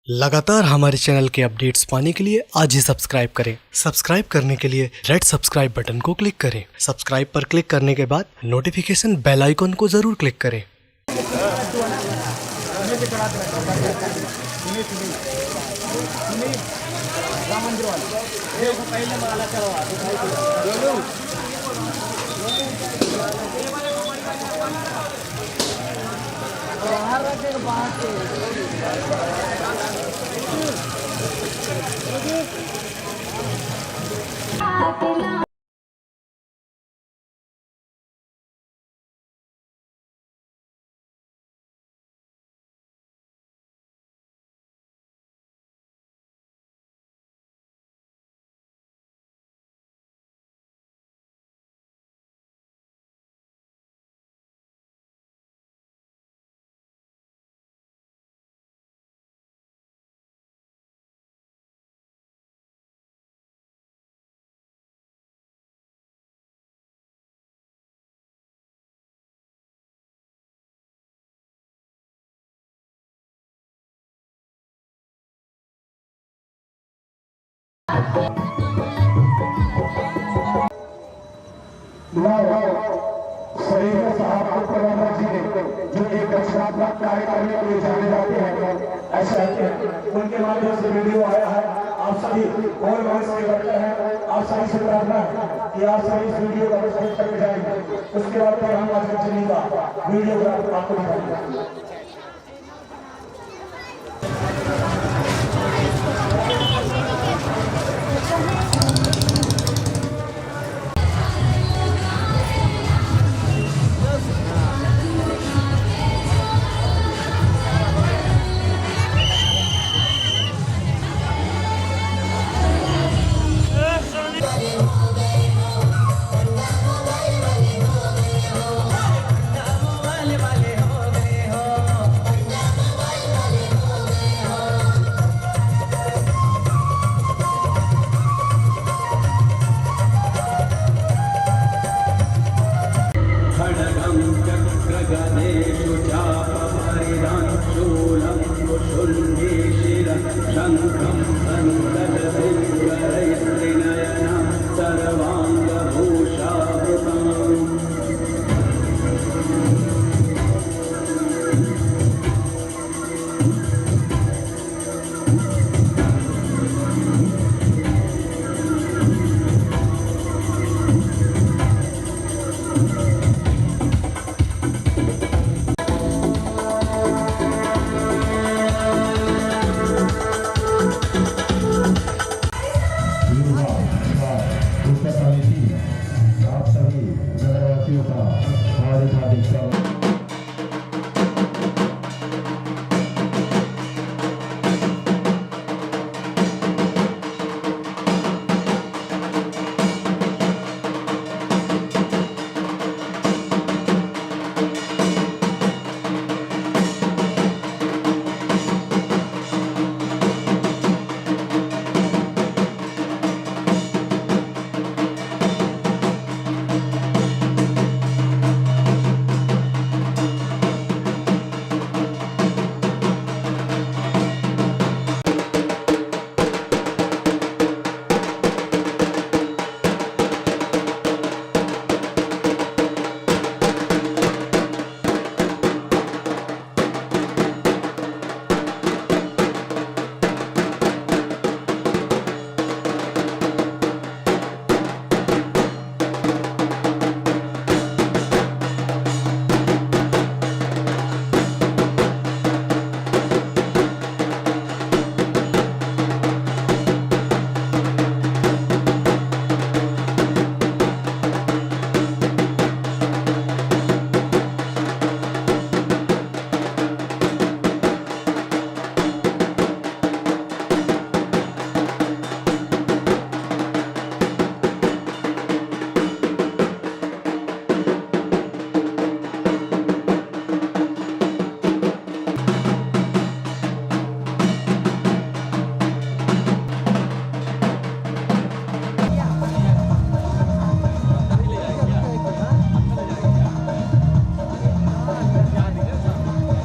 लगातार हमारे चैनल के अपडेट्स पाने के लिए आज ही सब्सक्राइब करें। सब्सक्राइब करने के लिए रेड सब्सक्राइब बटन को क्लिक करें। सब्सक्राइब पर क्लिक करने के बाद नोटिफिकेशन बेल आइकन को जरूर क्लिक करें। शरीर में साहब को प्रधानमंत्री जी ने जो एक रचनात्मक कार्य करने के लिए जाने जाते हैं, ऐसा उनके माध्यम से वीडियो आया है। आप सभी और वॉइस के बच्चे हैं, आप सभी से प्रार्थना है कि आप सभी इस वीडियो का विश्लेषण करके जाएंगे। उसके बाद फिर हम आज चलेगा वीडियो आपको दिखाएंगे।